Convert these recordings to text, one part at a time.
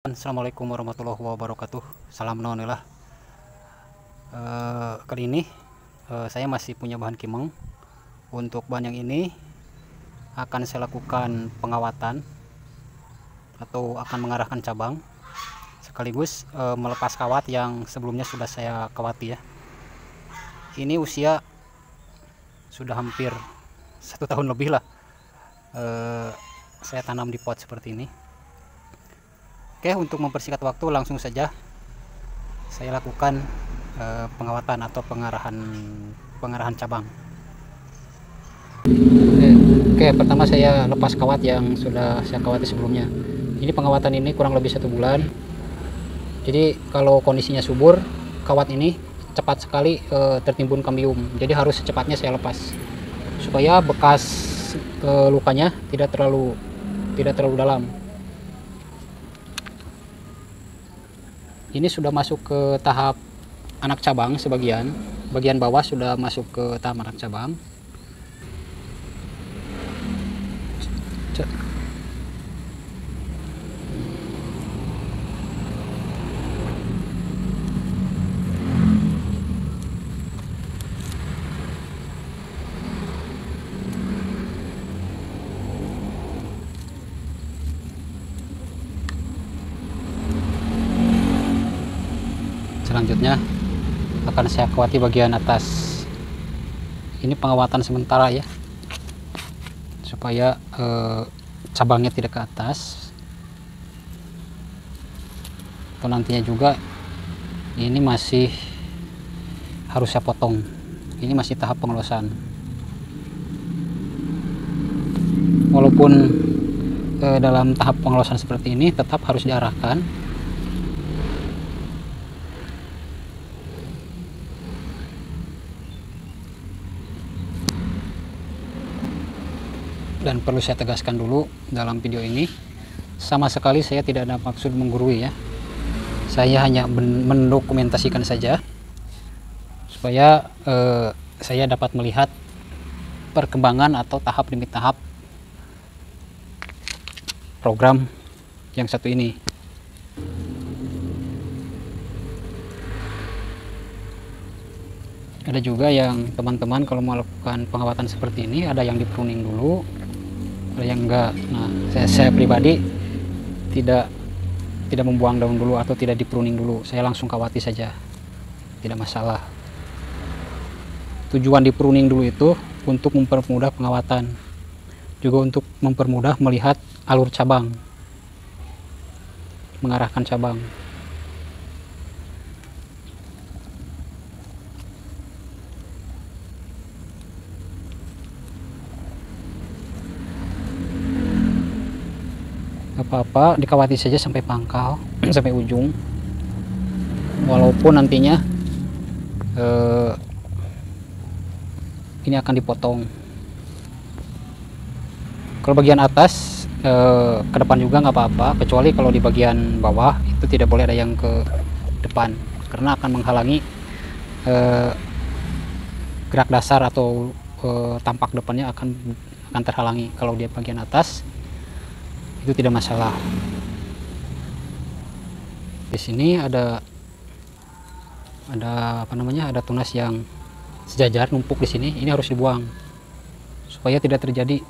Assalamualaikum warahmatullahi wabarakatuh. Salam nonilah. Kali ini saya masih punya bahan kimeng. Untuk bahan yang ini akan saya lakukan pengawatan atau akan mengarahkan cabang, sekaligus melepas kawat yang sebelumnya sudah saya kawati ya. Ini usia sudah hampir 1 tahun lebih lah. Saya tanam di pot seperti ini. Oke, untuk mempersingkat waktu langsung saja saya lakukan pengawatan atau pengarahan cabang. Oke, pertama saya lepas kawat yang sudah saya kawati sebelumnya. Ini pengawatan ini kurang lebih 1 bulan. Jadi kalau kondisinya subur, kawat ini cepat sekali tertimbun kambium. Jadi harus secepatnya saya lepas supaya bekas lukanya tidak terlalu dalam. Ini sudah masuk ke tahap anak cabang, bagian bawah sudah masuk ke tahap anak cabang. Selanjutnya akan saya kawati bagian atas. Ini pengawatan sementara ya, supaya cabangnya tidak ke atas. Atau nantinya juga ini masih harus saya potong. Ini masih tahap pengelosan. Walaupun dalam tahap pengelosan seperti ini tetap harus diarahkan. Dan perlu saya tegaskan dulu dalam video ini, sama sekali saya tidak ada maksud menggurui ya. Saya hanya mendokumentasikan saja supaya saya dapat melihat perkembangan atau tahap demi tahap program yang satu ini. Ada juga yang teman-teman kalau melakukan pengawatan seperti ini, ada yang di pruning dulu, ada yang enggak. Nah, saya pribadi tidak membuang daun dulu atau tidak di pruning dulu, saya langsung kawati saja, tidak masalah. Tujuan di pruning dulu itu untuk mempermudah pengawatan, juga untuk mempermudah melihat alur cabang, mengarahkan cabang. Apa-apa dikawati saja sampai pangkal sampai ujung, walaupun nantinya ini akan dipotong. Kalau bagian atas ke depan juga nggak apa-apa, kecuali kalau di bagian bawah itu tidak boleh ada yang ke depan, karena akan menghalangi gerak dasar atau tampak depannya akan terhalangi. Kalau di bagian atas itu tidak masalah. Di sini ada apa namanya, ada tunas yang sejajar numpuk di sini. Ini harus dibuang supaya tidak terjadi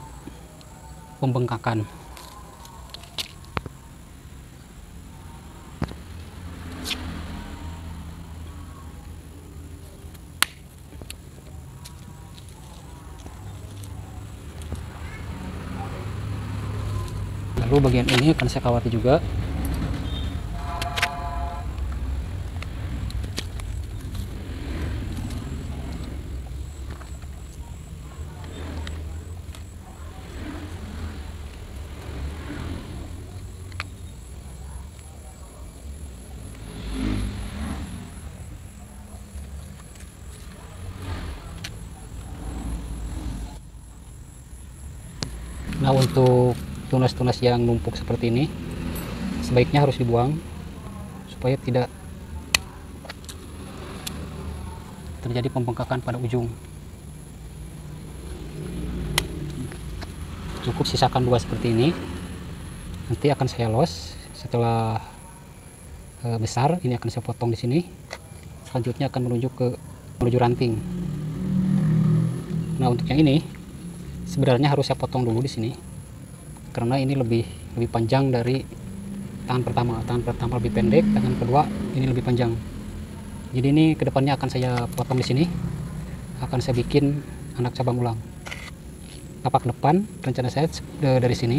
pembengkakan. Lalu bagian ini akan saya kawati juga. Nah, untuk tunas-tunas yang numpuk seperti ini sebaiknya harus dibuang supaya tidak terjadi pembengkakan pada ujung. Cukup sisakan 2 seperti ini, nanti akan saya los setelah besar, ini akan saya potong di sini. Selanjutnya akan menuju ranting. Nah, untuk yang ini sebenarnya harus saya potong dulu di sini karena ini lebih panjang dari tangan pertama. Tangan pertama lebih pendek, tangan kedua ini lebih panjang. Jadi ini kedepannya akan saya potong di sini, akan saya bikin anak cabang ulang. Tapak depan rencana saya dari sini,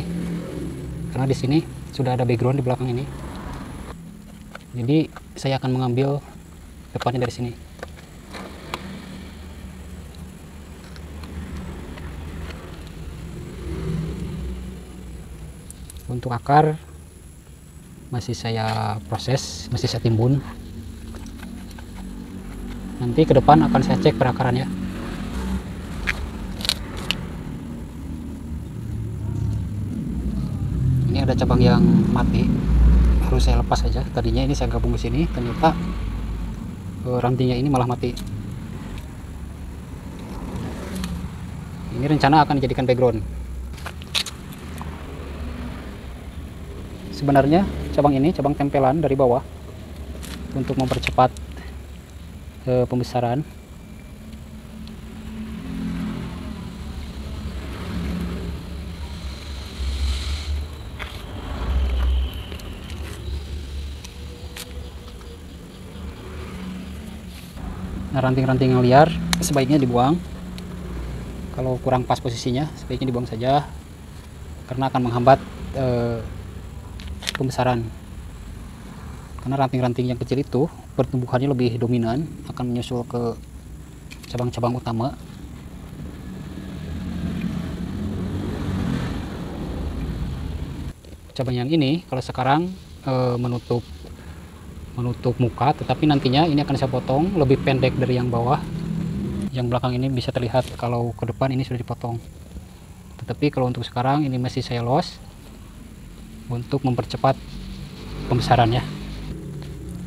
karena di sini sudah ada background di belakang ini. Jadi saya akan mengambil depannya dari sini. Untuk akar masih saya proses, masih saya timbun. Nanti ke depan akan saya cek perakarannya. Ini ada cabang yang mati, harus saya lepas saja. Tadinya ini saya gabung ke sini, ternyata rantingnya ini malah mati. Ini rencana akan dijadikan background. Sebenarnya cabang ini cabang tempelan dari bawah untuk mempercepat pembesaran. Nah, ranting-ranting yang liar sebaiknya dibuang. Kalau kurang pas posisinya sebaiknya dibuang saja, karena akan menghambat pembesaran. Karena ranting-ranting yang kecil itu pertumbuhannya lebih dominan, akan menyusul ke cabang-cabang utama. Cabang yang ini kalau sekarang menutup muka, tetapi nantinya ini akan saya potong lebih pendek dari yang bawah. Yang belakang ini bisa terlihat kalau ke depan ini sudah dipotong. Tetapi kalau untuk sekarang ini masih saya los untuk mempercepat pembesarannya.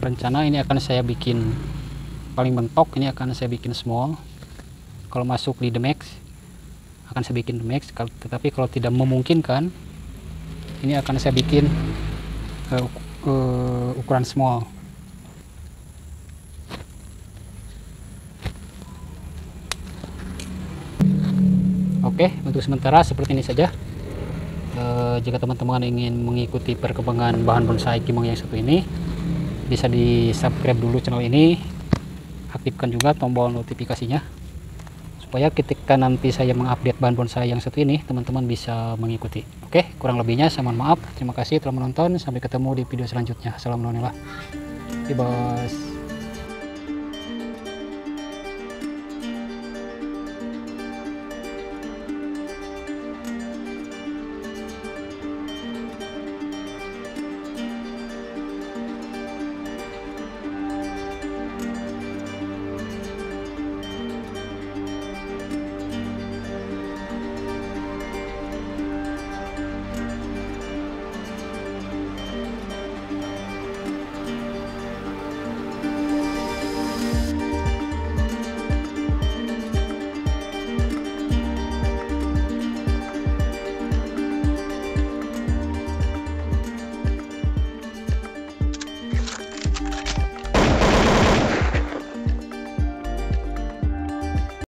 Rencana ini akan saya bikin paling mentok, ini akan saya bikin small. Kalau masuk di the max akan saya bikin the max, tetapi kalau tidak memungkinkan ini akan saya bikin ukuran small. Oke, untuk sementara seperti ini saja. Jika teman-teman ingin mengikuti perkembangan bahan bonsai Kimong yang satu ini, bisa di subscribe dulu channel ini, aktifkan juga tombol notifikasinya supaya ketika nanti saya mengupdate bahan bonsai yang satu ini, teman-teman bisa mengikuti. Oke, kurang lebihnya saya mohon maaf. Terima kasih telah menonton, sampai ketemu di video selanjutnya. Assalamualaikum warahmatullahi wabarakatuh.